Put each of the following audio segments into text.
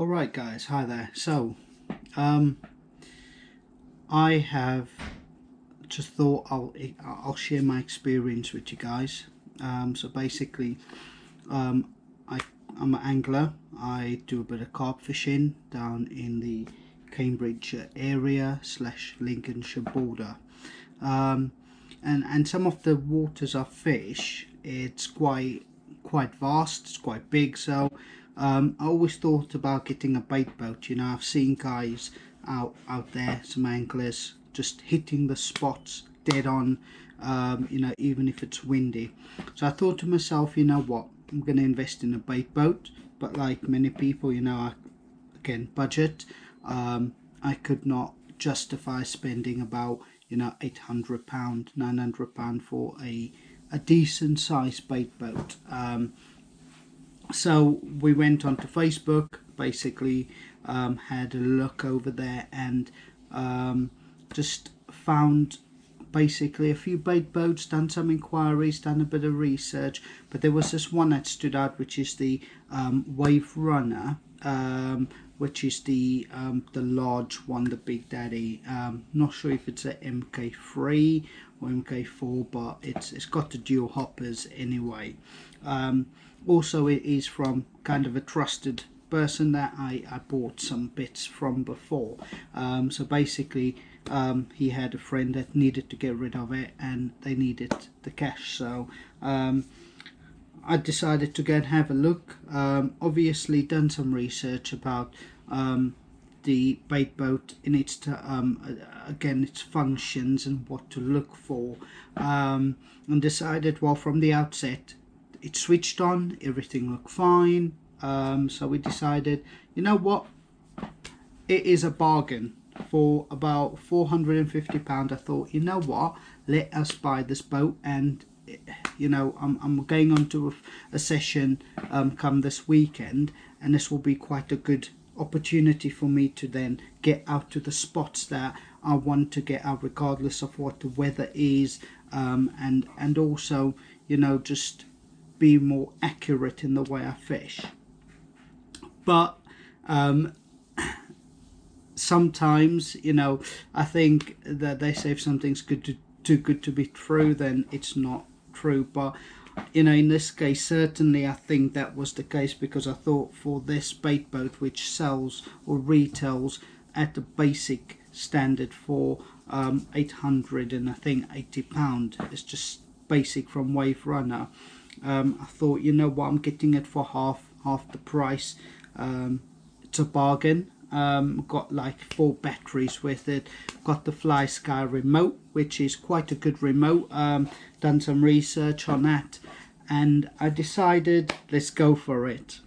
Alright guys, hi there. So I have just thought I'll share my experience with you guys. So basically, I'm an angler. I do a bit of carp fishing down in the Cambridge area / Lincolnshire border, and some of the waters I fish, it's quite vast, it's quite big. So I always thought about getting a bait boat. I've seen guys out there, some anglers, just hitting the spots dead on, even if it's windy. So I thought to myself, you know what, I'm going to invest in a bait boat. But like many people, again, budget, I could not justify spending about £800, £900 for a decent sized bait boat. So we went onto Facebook, basically had a look over there, and just found basically a few bait boats, done some inquiries, done a bit of research. But there was this one that stood out, which is the Waverunner, which is the large one, the Big Daddy. Not sure if it's a MK3 or MK4, but it's got the dual hoppers anyway. Also, it is from kind of a trusted person that I bought some bits from before. So basically, he had a friend that needed to get rid of it, and they needed the cash. So I decided to go and have a look. Obviously done some research about the bait boat in its again, its functions and what to look for, and decided, well, from the outset it switched on, everything looked fine. So we decided, you know what, it is a bargain for about £450. I thought, you know what, let us buy this boat. And I'm going on to a session come this weekend, and this will be quite a good opportunity for me to then get out to the spots that I want to get out, regardless of what the weather is, and also just be more accurate in the way I fish. But sometimes, I think that they say if something's too good to be true, then it's not true. But in this case, certainly I think that was the case, because I thought for this bait boat, which sells or retails at the basic standard for 800 and I think £80, it's just basic from Waverunner. I thought, you know what, I'm getting it for half the price. It's a bargain. Got like 4 batteries with it, got the Fly Sky remote, which is quite a good remote. Done some research on that, and I decided, let's go for it.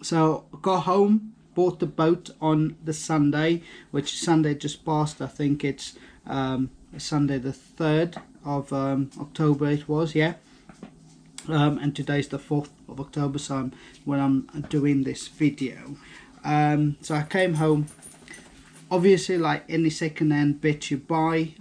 So I got home, bought the boat on the Sunday, which Sunday just passed. I think it's Sunday the 3rd of October it was, yeah. And today's the 4th of October, so when I'm doing this video. So I came home. Obviously, like any second-hand bit you buy,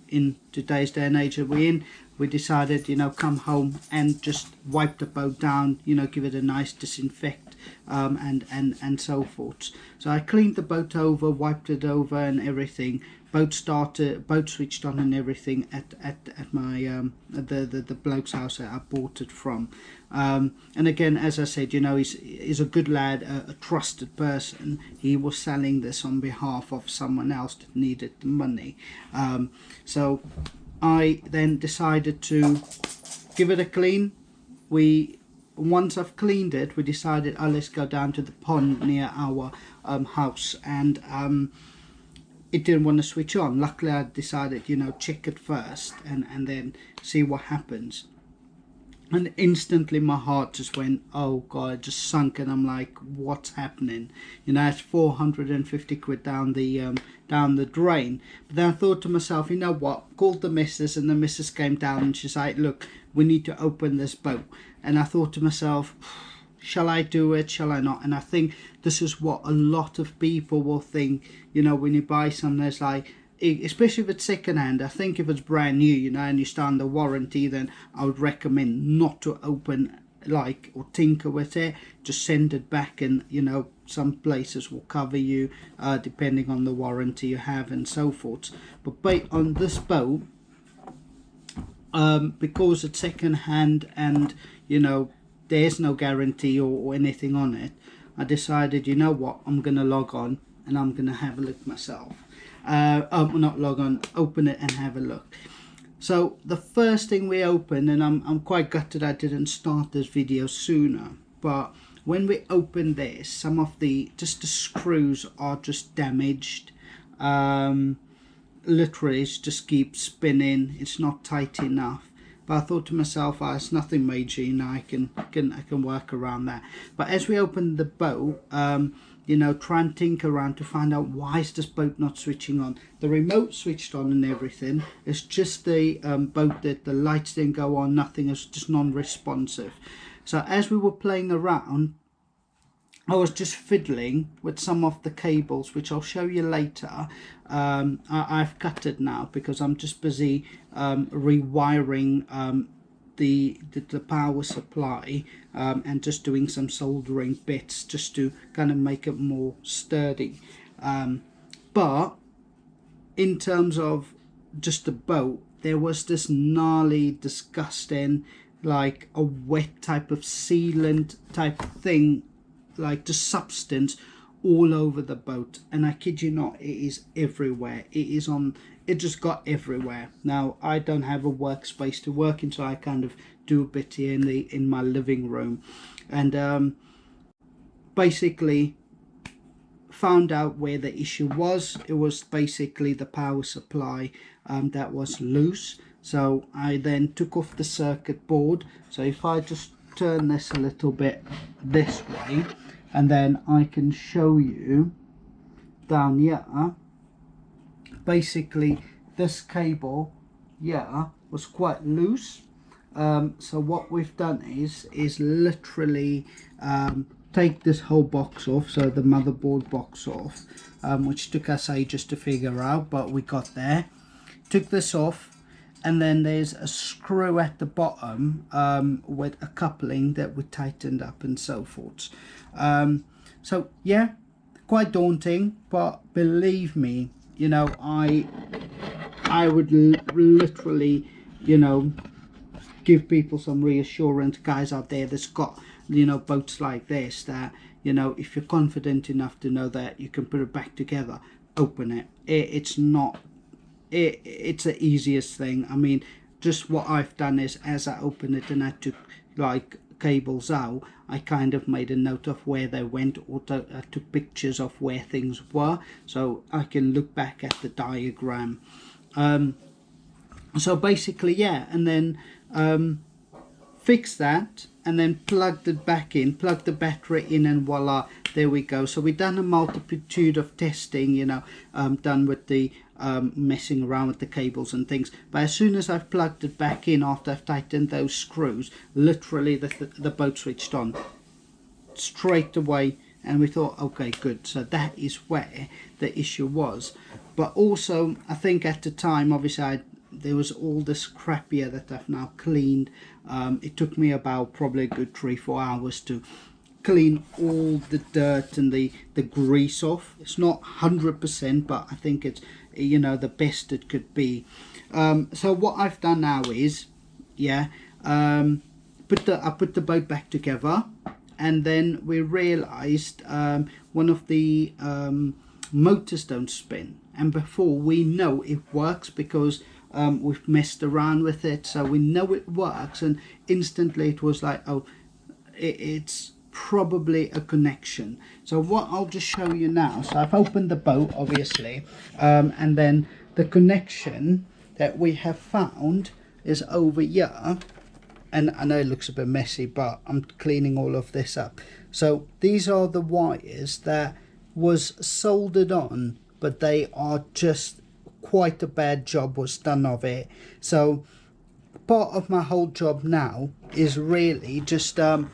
in today's day and age that we're in, we decided, come home and just wipe the boat down, give it a nice disinfect, and so forth. So I cleaned the boat over, wiped it over and everything. Boat switched on and everything at my the bloke's house that I bought it from. And again, as I said, he's a good lad, a trusted person. He was selling this on behalf of someone else that needed the money. So I then decided to give it a clean. Once I've cleaned it, we decided, let's go down to the pond near our house, and it didn't want to switch on. Luckily, I decided, check it first and then see what happens. And instantly my heart just went, oh God, just sunk, and I'm like, what's happening? It's 450 quid down the drain. But then I thought to myself, you know what, called the missus, and the missus came down and she's like, look, we need to open this boat. And I thought to myself, shall I do it? Shall I not? And I think this is what a lot of people will think, when you buy something. It's like, especially if it's second hand. I think if it's brand new, and you start under warranty, then I would recommend not to open like, or tinker with it, just send it back, and you know, some places will cover you depending on the warranty you have and so forth. But on this boat, because it's second hand and you know there's no guarantee or anything on it, I decided, you know what, I'm gonna log on and I'm gonna have a look myself. Not log on, open it and have a look. So the first thing we opened, and I'm quite gutted I didn't start this video sooner, but when we opened this, some of the screws are just damaged. Literally it just keeps spinning, it's not tight enough. But I thought to myself, oh, it's nothing major, you know, I can work around that. But as we opened the boat, you know, try and tinker around to find out why is this boat not switching on. The remote switched on and everything. It's just the boat that the lights didn't go on, nothing, it's just non-responsive. So as we were playing around, I was just fiddling with some of the cables, which I'll show you later. I've cut it now because I'm just busy rewiring the power supply and just doing some soldering bits just to kind of make it more sturdy. But in terms of just the boat, there was this gnarly, disgusting, like a wet type of sealant type thing, like the substance all over the boat, and I kid you not, it is everywhere. It just got everywhere. Now I don't have a workspace to work in, so I kind of do a bit here in my living room, and basically found out where the issue was. It was basically the power supply that was loose. So I then took off the circuit board. So if I just turn this a little bit this way, and then I can show you down here, basically this cable here was quite loose. So what we've done is literally take this whole box off, so the motherboard box off, which took us ages to figure out, but we got there. Took this off, and then there's a screw at the bottom with a coupling that we tightened up and so forth. So yeah, quite daunting, but believe me, you know, I would literally, you know, give people some reassurance, guys out there that's got, you know, boats like this, that, you know, if you're confident enough to know that you can put it back together, open it. It's not, it's the easiest thing. I mean, just what I've done is, as I opened it and I took like cables out, I kind of made a note of where they went, or I took pictures of where things were, so I can look back at the diagram. So basically, yeah, and then fix that, and then plugged it back in, plugged the battery in, and voila, there we go. So we've done a multitude of testing, you know, done with the messing around with the cables and things, but as soon as I've plugged it back in after I've tightened those screws, literally the boat switched on straight away, and we thought, okay, good. So that is where the issue was. But also, I think at the time, obviously there was all this crap here that I've now cleaned. It took me about probably a good 3-4 hours to clean all the dirt and the grease off. It's not 100%, but I think it's, you know, the best it could be. So what I've done now is, yeah, I put the boat back together, and then we realized one of the motors don't spin, and before we know it works because we've messed around with it, so we know it works, and instantly it was like, oh, it's probably a connection. So what I'll just show you now, so I've opened the boat obviously, and then the connection that we have found is over here, and I know it looks a bit messy, but I'm cleaning all of this up. So these are the wires that was soldered on, but they are just, quite a bad job was done of it. So part of my whole job now is really just to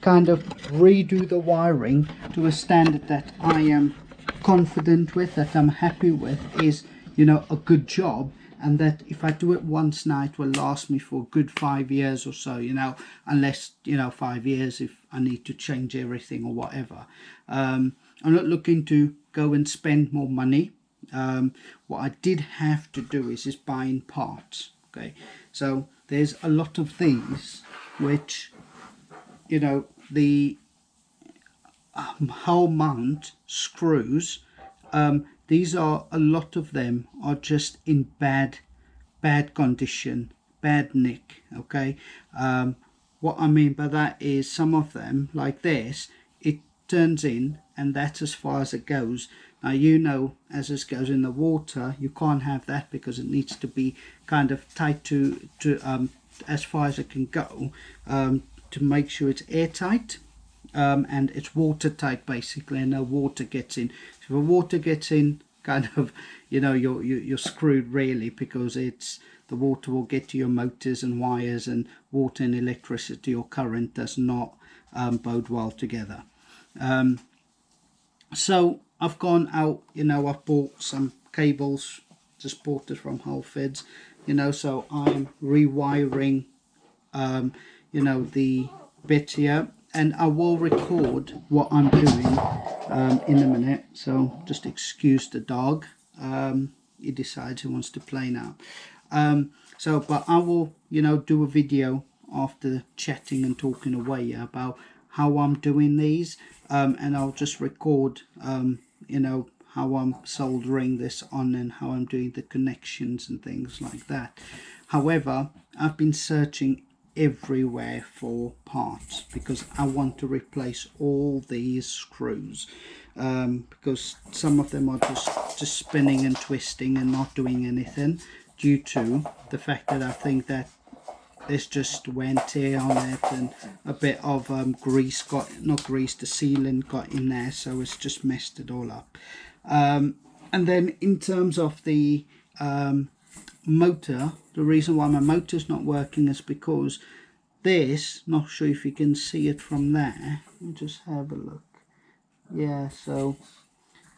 kind of redo the wiring to a standard that I am confident with, that I'm happy with, is, you know, a good job. and that if I do it once now, it will last me for a good 5 years or so, you know, unless, you know, 5 years if I need to change everything or whatever. I'm not looking to go and spend more money. What I did have to do is buying parts. Okay, so there's a lot of these which, you know, the whole mount screws, these are, a lot of them are just in bad condition, bad nick. Okay, what I mean by that is some of them, like this, it turns in and that's as far as it goes. Now, you know, as this goes in the water, you can't have that because it needs to be kind of tight to as far as it can go, to make sure it's airtight, and it's watertight basically, and no water gets in. So if the water gets in, kind of, you know, you're screwed really, because it's, the water will get to your motors and wires, and water and electricity or current does not bode well together. So I've gone out, you know, I've bought some cables, just bought it from Whole Foods, you know, so I'm rewiring, you know, the bit here, and I will record what I'm doing in a minute. So just excuse the dog, he decides he wants to play now. So, but I will, you know, do a video after chatting and talking away about how I'm doing these, and I'll just record, you know, how I'm soldering this on and how I'm doing the connections and things like that. However, I've been searching everywhere for parts because I want to replace all these screws, because some of them are just spinning and twisting and not doing anything, due to the fact that I think that there's just wear and tear on it, and a bit of grease got, not grease, the sealant got in there, so it's just messed it all up. And then in terms of the motor, the reason why my motor's not working is because this, not sure if you can see it from there, let me just have a look. Yeah, so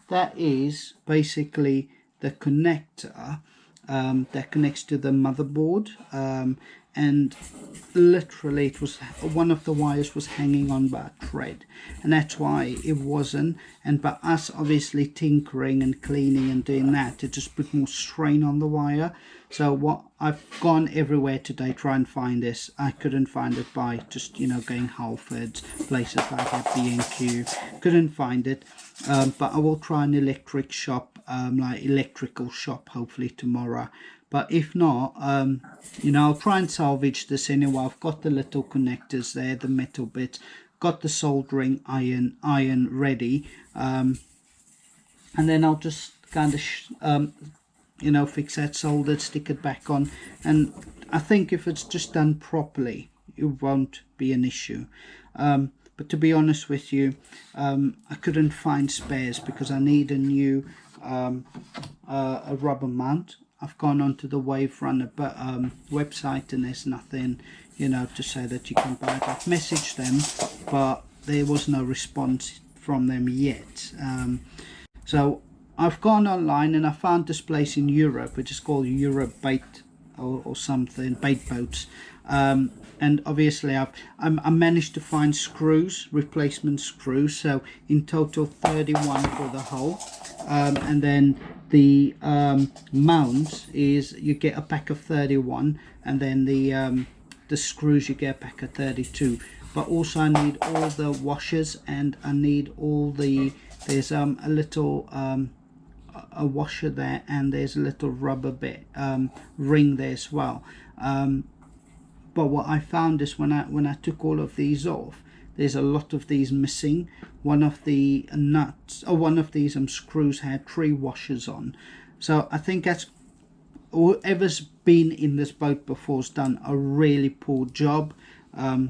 that is basically the connector that connects to the motherboard, and literally it was, one of the wires was hanging on by a thread, and that's why it wasn't. And by us obviously tinkering and cleaning and doing that, it just put more strain on the wire. So what, I've gone everywhere today try and find this. I couldn't find it by just, you know, going Halfords, places like that, B&Q, couldn't find it. But I will try an electric shop, like electrical shop, hopefully tomorrow. But if not, you know, I'll try and salvage this anyway. I've got the little connectors there, the metal bits, got the soldering iron ready, and then I'll just kind of you know, fix that, solder, stick it back on, and I think if it's just done properly, it won't be an issue. But to be honest with you, I couldn't find spares because I need a new a rubber mount. I've gone onto the Waverunner website, and there's nothing, you know, to say that you can buy it. I've messaged them, but there was no response from them yet. So I've gone online and I found this place in Europe, which is called Europe Bait or something, Bait Boats. And obviously I managed to find screws, replacement screws, so in total 31 for the whole. And then the mount is, you get a pack of 31, and then the screws you get a pack of 32. But also I need all the washers, and I need all the, there's a little a washer there, and there's a little rubber bit ring there as well. But what I found is when I took all of these off, there's a lot of these missing. One of the nuts, or one of these screws had 3 washers on. So I think that's, whoever's been in this boat before has done a really poor job.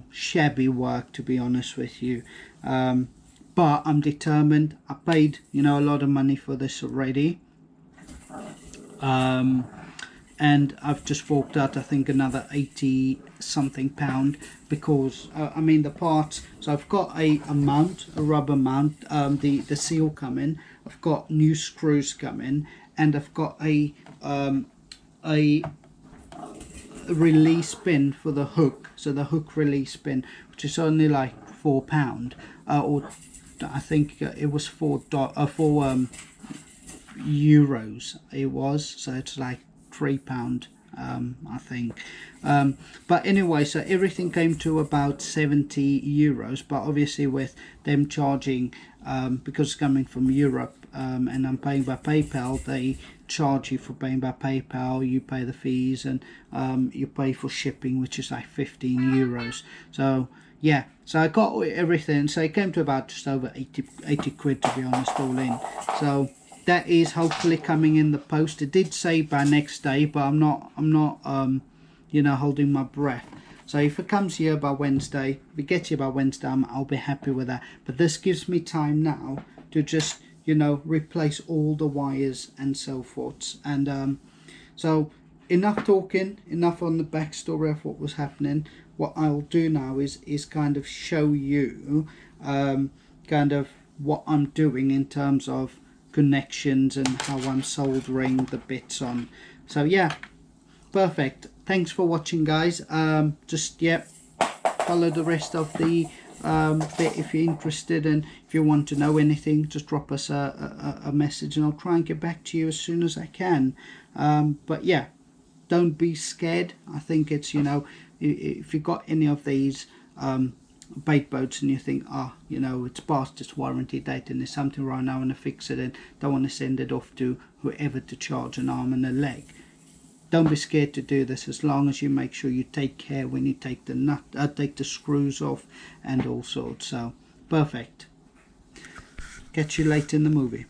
Shabby work, to be honest with you. But I'm determined. I paid, you know, a lot of money for this already. And I've just forked out, I think, another 80 something pound, because I mean the parts. So I've got a mount, a rubber mount, the seal coming, I've got new screws coming, and I've got a a release pin for the hook, so the hook release pin, which is only like £4, or I think it was €4 it was, so it's like £3, I think. But anyway, so everything came to about €70, but obviously with them charging, because it's coming from Europe, and I'm paying by PayPal, they charge you for paying by PayPal, you pay the fees, and you pay for shipping, which is like €15. So yeah, so I got everything, so it came to about just over 80 quid, to be honest, all in. So that is hopefully coming in the post. It did say by next day, but I'm not holding my breath. So if it comes here by Wednesday, if it gets here by Wednesday, I'll be happy with that. But this gives me time now to just replace all the wires and so forth. And so enough talking, enough on the backstory of what was happening. What I'll do now is kind of show you kind of what I'm doing in terms of connections and how I'm soldering the bits on. So yeah, perfect. Thanks for watching, guys. Just follow the rest of the bit if you're interested, and if you want to know anything, just drop us a message and I'll try and get back to you as soon as I can. But yeah, don't be scared. I think it's, if you got any of these bait boats and you think, it's past its warranty date and there's something right now, I want to fix it and don't want to send it off to whoever to charge an arm and a leg, don't be scared to do this, as long as you make sure you take care when you take the take the screws off and all sorts. So perfect. Catch you later in the movie.